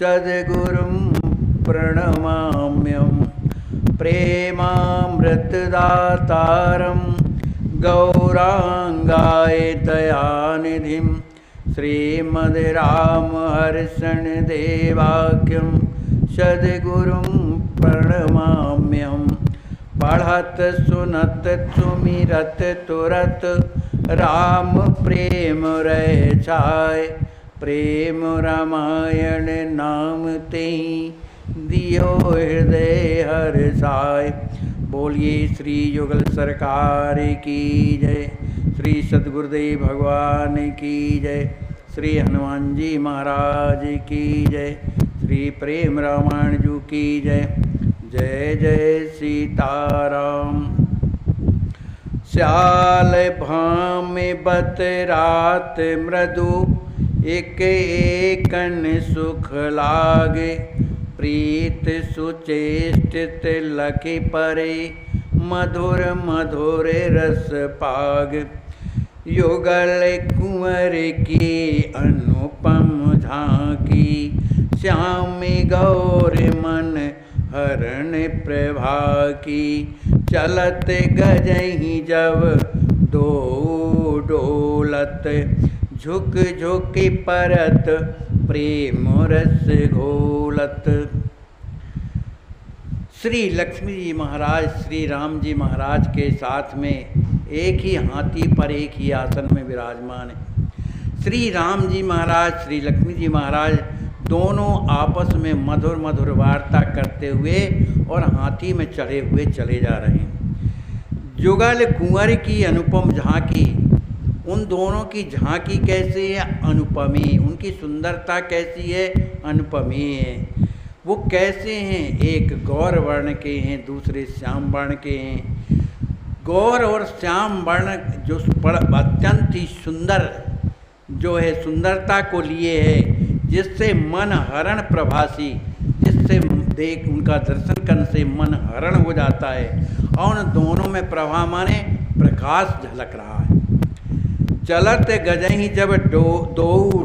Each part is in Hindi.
सद्गुरुं प्रणमाम्यं प्रेमामृतदातारं गौरांगाय दयानिधिं श्रीमद्रामहर्षणदेवाख्यं सद्गुरुं प्रणमाम्यं। पढ़त सुनत सुमिरत तुरत राम प्रेम रह छाय, प्रेम रामायण नाम ते दियो हृदय हर्षाय। बोलिए श्री युगल सरकार की जय, श्री सद्गुरुदेव भगवान की जय, श्री हनुमान जी महाराज की जय, श्री प्रेम रामायण जी की जय। जय जय सीताराम। श्याल भाम बत रात मृदु, एक एकन सुख लागे, प्रीत सुचेष्टित लखि परे, मधुर मधुर रस पाग। युगल कुंवर की अनुपम झांकी, श्याम गौर मन हरण प्रभा की। चलत गजहि जब दो डोलत, झुक झुक परत प्रेम रस घोलत। श्री लक्ष्मी जी महाराज श्री राम जी महाराज के साथ में एक ही हाथी पर एक ही आसन में विराजमान है। श्री राम जी महाराज श्री लक्ष्मी जी महाराज दोनों आपस में मधुर मधुर वार्ता करते हुए और हाथी में चढ़े हुए चले जा रहे हैं। जुगल कुंवर की अनुपम झांकी, उन दोनों की झांकी कैसी है? अनुपमी। उनकी सुंदरता कैसी है? अनुपमी है। वो कैसे हैं? एक गौर वर्ण के हैं, दूसरे श्याम वर्ण के हैं। गौर और श्याम वर्ण जो अत्यंत ही सुंदर जो है, सुंदरता को लिए है, जिससे मन हरण प्रभासी, जिससे देख उनका दर्शन करने से मन हरण हो जाता है। और उन दोनों में प्रभा माने प्रकाश झलक रहा है। चलत गजहि जब दो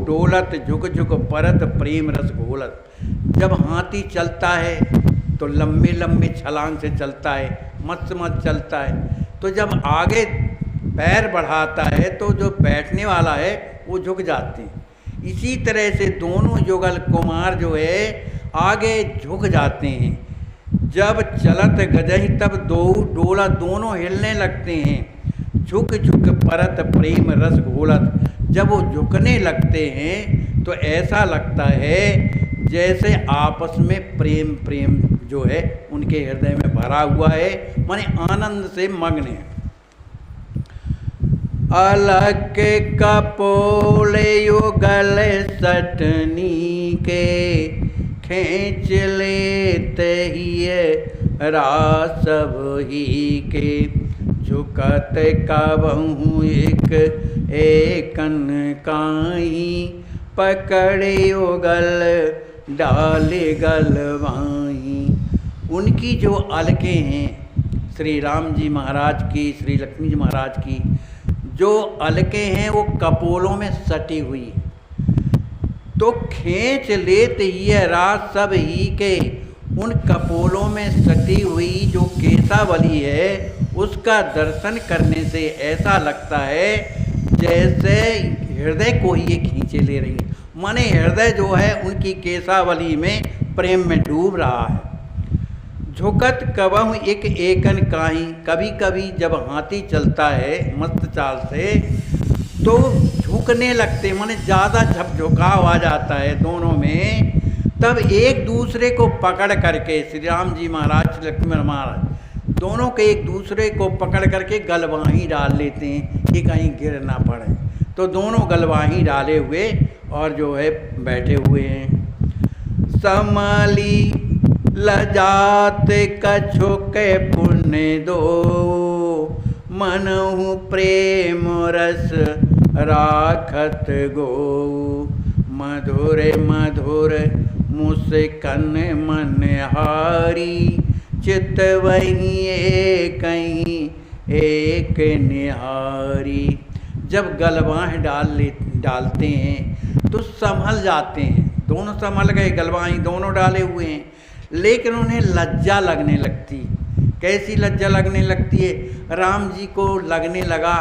डोलत, झुक झुक परत प्रेम रस घोलत। जब हाथी चलता है तो लंबे लंबे छलांग से चलता है, मस्त मस्त चलता है। तो जब आगे पैर बढ़ाता है तो जो बैठने वाला है वो झुक जाते हैं। इसी तरह से दोनों युगल कुमार जो है आगे झुक जाते हैं। जब चलत गजहि तब दो डोला, दोनों हिलने लगते हैं। झुक झुक परत प्रेम रस घोलत, जब वो झुकने लगते हैं तो ऐसा लगता है जैसे आपस में प्रेम प्रेम जो है उनके हृदय में भरा हुआ है, माने आनंद से मग्न है। अलग कपोले युगल सटनी के, खींच लेते ही रासव ही के। झुकत कबहू एक एकन काई, पकड़े युगल डाले गलवाई। उनकी जो अलकें हैं श्री राम जी महाराज की, श्री लक्ष्मी जी महाराज की जो अलकें हैं वो कपोलों में सटी हुई, तो खींच लेते ही रात सब ही के। उन कपोलों में सटी हुई जो केसावली है उसका दर्शन करने से ऐसा लगता है जैसे हृदय को ही ये खींचे ले रही है। माने हृदय जो है उनकी केसावली में प्रेम में डूब रहा है। झुकत कबहु एक एकन काई, कभी कभी जब हाथी चलता है मस्त चाल से तो झुकने लगते, माने ज़्यादा झकझुकाव आ जाता है दोनों में। तब एक दूसरे को पकड़ करके श्री राम जी महाराज श्री लक्ष्मी महाराज दोनों के एक दूसरे को पकड़ करके गलवाही डाल लेते हैं कि कहीं गिर ना पड़े। तो दोनों गलवाही डाले हुए और जो है बैठे हुए हैं। समली लजात कछु के पुण्य दो, मनहु प्रेम रस राखत गो। मधुर मधुर मुस्कन मन हारी, चित वही कहीं एक निहारी। जब गलवाह डालते हैं तो संभल जाते हैं, दोनों संभल गए, गलवाई दोनों डाले हुए हैं, लेकिन उन्हें लज्जा लगने लगती। कैसी लज्जा लगने लगती है? राम जी को लगने लगा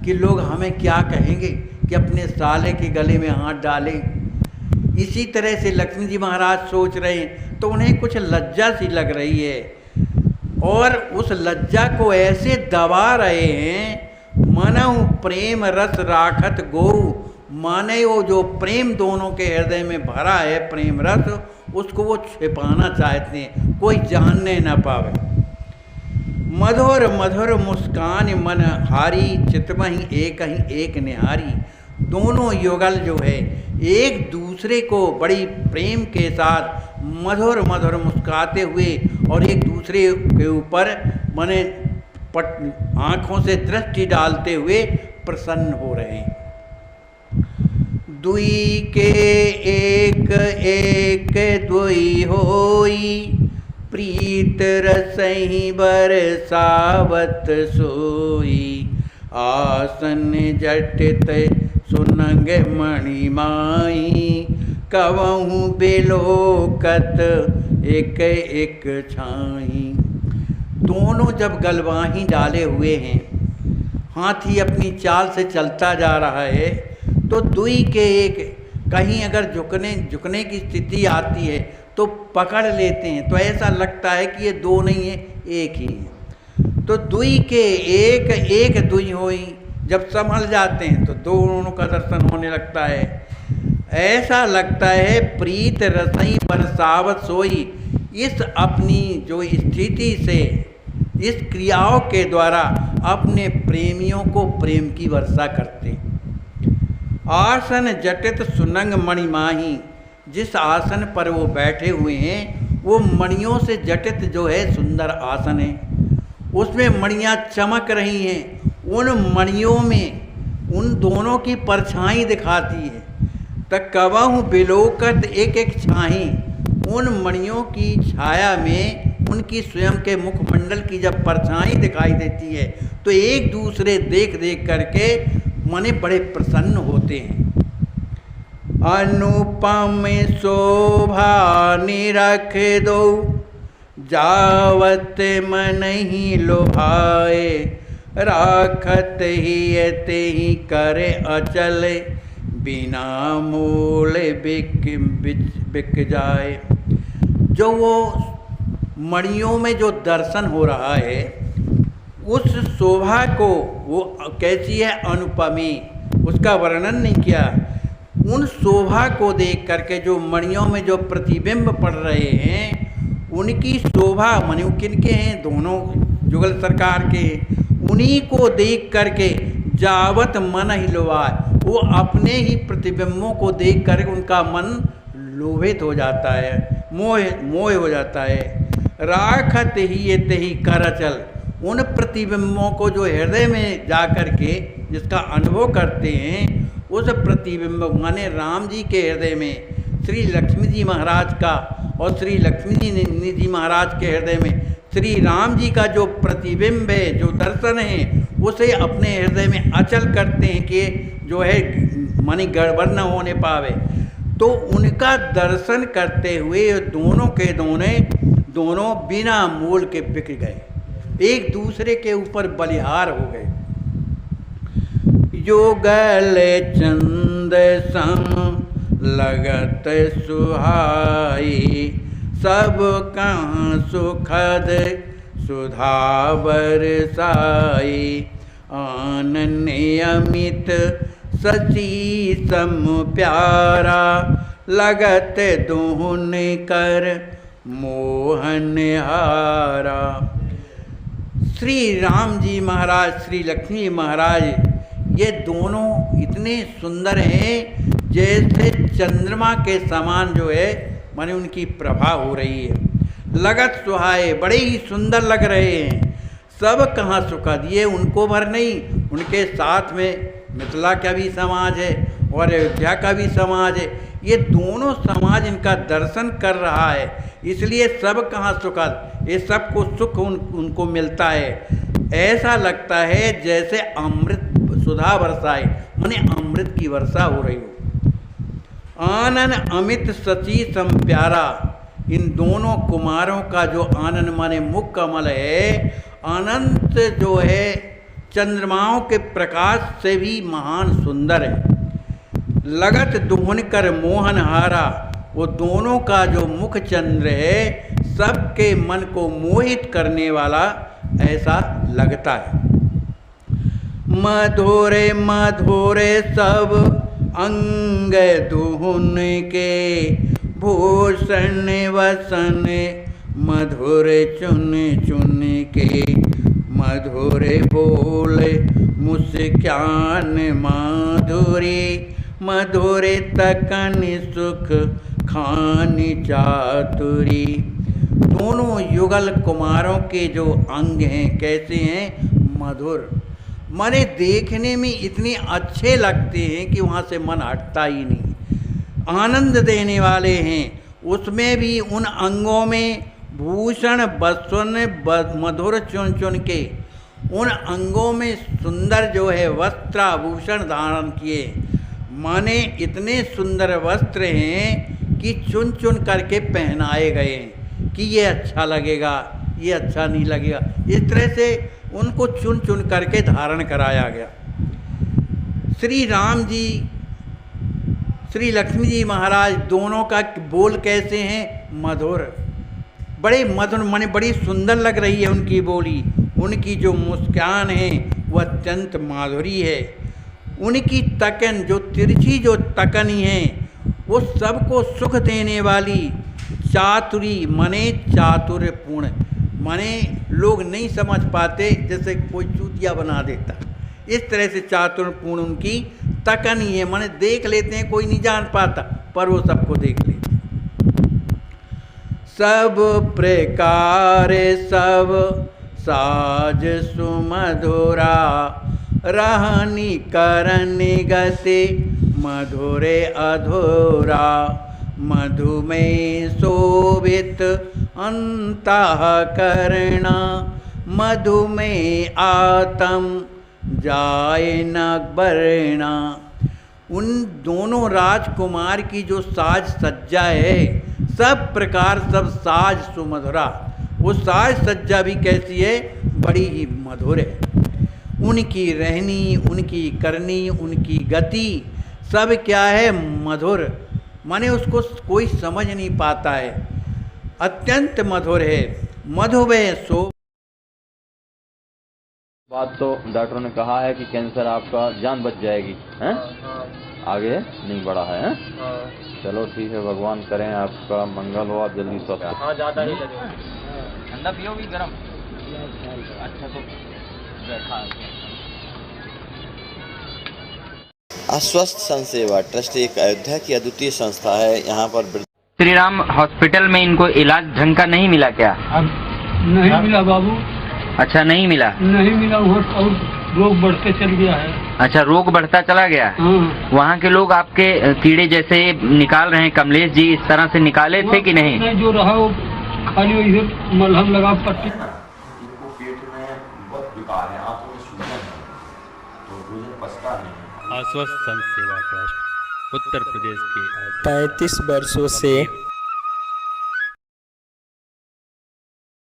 कि लोग हमें क्या कहेंगे कि अपने साले के गले में हाथ डाले। इसी तरह से लक्ष्मी जी महाराज सोच रहे हैं, तो उन्हें कुछ लज्जा सी लग रही है और उस लज्जा को ऐसे दबा रहे हैं, मनहु प्रेम रस राखत गोरु, माने वो जो प्रेम दोनों के हृदय में भरा है, प्रेम रस, उसको वो छिपाना चाहते हैं, कोई जानने न पावे। मधुर मधुर मुस्कान मन हारी, चितमहि एक निहारी। दोनों युगल जो है एक दूसरे को बड़ी प्रेम के साथ मधुर मधुर मुस्कुराते हुए और एक दूसरे के ऊपर माने आँखों से दृष्टि डालते हुए प्रसन्न हो रहे हैं। दुई के एक एक दुई होई, प्रीत रसहि बरसावत सोई। आसन जटित सुनंग मणिमाई, कवहु बिलोकत एक एक छाई। दोनों जब गलवाही डाले हुए हैं, हाथी अपनी चाल से चलता जा रहा है, तो दुई के एक, कहीं अगर झुकने की स्थिति आती है तो पकड़ लेते हैं, तो ऐसा लगता है कि ये दो नहीं है, एक ही है। तो दुई के एक एक दुई होई, जब संभल जाते हैं तो दोनों का दर्शन होने लगता है। ऐसा लगता है प्रीत रसई बरसावत सोई। इस अपनी जो स्थिति से, इस क्रियाओं के द्वारा अपने प्रेमियों को प्रेम की वर्षा करते। आसन जटित सुनंग मणिमाही, जिस आसन पर वो बैठे हुए हैं वो मणियों से जटित जो है सुंदर आसन है, उसमें मणियाँ चमक रही हैं। उन मणियों में उन दोनों की परछाई दिखाती है। तक कवहु बिलोकत एक एक छाई, उन मणियों की छाया में उनकी स्वयं के मुखमंडल की जब परछाई दिखाई देती है तो एक दूसरे देख देख करके मने बड़े प्रसन्न होते हैं। अनुपम शोभा निरख दो, जावत मन ही लोभाए। राखत ही ते ही करे अचल, बिना मूल बिक जाए। जो वो मणियों में जो दर्शन हो रहा है, उस शोभा को वो कैसी है, अनुपमी, उसका वर्णन नहीं किया। उन शोभा को देख करके जो मणियों में जो प्रतिबिंब पड़ रहे हैं, उनकी शोभा मनु किनके हैं, दोनों जुगल सरकार के, उन्हीं को देख करके जावत मन ही लोभाए, वो अपने ही प्रतिबिंबों को देख कर उनका मन लोभित हो जाता है, मोह हो जाता है। राखत ही ते ही करचल, उन प्रतिबिंबों को जो हृदय में जा कर के जिसका अनुभव करते हैं, उस प्रतिबिंब माने राम जी के हृदय में श्री लक्ष्मी जी महाराज का और श्री लक्ष्मी जी महाराज के हृदय में श्री राम जी का जो प्रतिबिंब है, जो दर्शन है, उसे अपने हृदय में अचल करते हैं कि जो है मानी गड़बड़ न होने पावे। तो उनका दर्शन करते हुए दोनों के दोनों बिना मूल के बिक गए, एक दूसरे के ऊपर बलिहार हो गए। युगल चंद सम लगत सुहाई, सब कहाँ सुखद सुधा बरसाई। आनन अमित सची सम प्यारा, लगत दोहन कर मोहन हारा। श्री राम जी महाराज, श्री लक्ष्मी महाराज, ये दोनों इतने सुंदर हैं जैसे चंद्रमा के समान जो है माने उनकी प्रभा हो रही है। लगत सुहाए, बड़े ही सुंदर लग रहे हैं। सब कहाँ सुखद, ये उनको भर नहीं, उनके साथ में मिथिला का भी समाज है और अयोध्या का भी समाज है। ये दोनों समाज इनका दर्शन कर रहा है, इसलिए सब कहाँ सुखद, ये सबको सुख उनको मिलता है। ऐसा लगता है जैसे अमृत सुधा वर्षाए, माने अमृत की वर्षा हो रही हो। आनन अमित सची सम प्यारा। इन दोनों कुमारों का जो आनन माने मुख कमल है, अनंत जो है चंद्रमाओं के प्रकाश से भी महान सुंदर है। लगत दुहन कर मोहन हारा, वो दोनों का जो मुख चंद्र है सबके मन को मोहित करने वाला ऐसा लगता है। मधुरे मधुरे सब अंग दुहन के, भूषण वसन मधुर चुन चुन के। मधुर बोल मुस्कान माधुरी, मधुर तकन सुख खान चातुरी। दोनों युगल कुमारों के जो अंग हैं कैसे हैं? मधुर, माने देखने में इतने अच्छे लगते हैं कि वहाँ से मन हटता ही नहीं। आनंद देने वाले हैं, उसमें भी उन अंगों में भूषण वसन मधुर चुन चुन के, उन अंगों में सुंदर जो है वस्त्राभूषण धारण किए, माने इतने सुंदर वस्त्र हैं कि चुन चुन करके पहनाए गए हैं कि ये अच्छा लगेगा, ये अच्छा नहीं लगेगा। इस तरह से उनको चुन चुन करके धारण कराया गया। श्री राम जी, श्री लक्ष्मी जी महाराज दोनों का बोल कैसे हैं? मधुर, बड़े मधुर माने बड़ी सुंदर लग रही है उनकी बोली। उनकी जो मुस्कान है वह अत्यंत माधुरी है। उनकी तकन, जो तिरछी जो तकनी है, वो सबको सुख देने वाली। चातुरी माने चातुर्यपूर्ण, माने लोग नहीं समझ पाते, जैसे कोई चूतिया बना देता, इस तरह से चातुर्यपूर्ण उनकी तकनी है। माने देख लेते हैं, कोई नहीं जान पाता पर वो सबको देख लेते। सब प्रकार सब साज सुमधुरा, रहनी करनी गति मधुरे अधूरा। मधुमेह शोभित अंतःकरणा, मधुमेह आत्म जाय न वर्णा। उन दोनों राजकुमार की जो साज सज्जा है, सब प्रकार सब साज सुमधुरा। वो साज सज्जा भी कैसी है? बड़ी ही मधुर है। उनकी रहनी, उनकी करनी, उनकी गति सब क्या है? मधुर, माने उसको कोई समझ नहीं पाता है, अत्यंत मधुर है। मधुमेह सो बात तो डॉक्टरों ने कहा है कि कैंसर आपका जान बच जाएगी, हैं? आगे नहीं बढ़ा है, हैं? चलो ठीक है, भगवान करें आपका मंगल हो, आप जल्दी स्वस्थ हो। हाँ, ज़्यादा नहीं लगे। ठंडा पियोगी गरम? अच्छा तो बैठा। आश्वस्त संसेवा ट्रस्ट एक अयोध्या की अद्वितीय संस्था है। यहाँ पर श्री राम हॉस्पिटल में इनको इलाज ढंग का नहीं मिला क्या? अब नहीं मिला बाबू, अच्छा नहीं मिला? नहीं मिला, वहाँ और रोग बढ़ते चल गया है। अच्छा, रोग बढ़ता चला गया। हाँ। वहाँ के लोग आपके कीड़े जैसे निकाल रहे हैं, कमलेश जी इस तरह से निकाले थे कि नहीं? नहीं, जो रहा वो खाली वही मलहम लगा पट्टी। इनको पेट में बहुत विकार है, आंखों में सूजन है, तो भोजन पचता नहीं। आश्वस्त संत सेवा ट्रस्ट उत्तर प्रदेश के 35 वर्षों से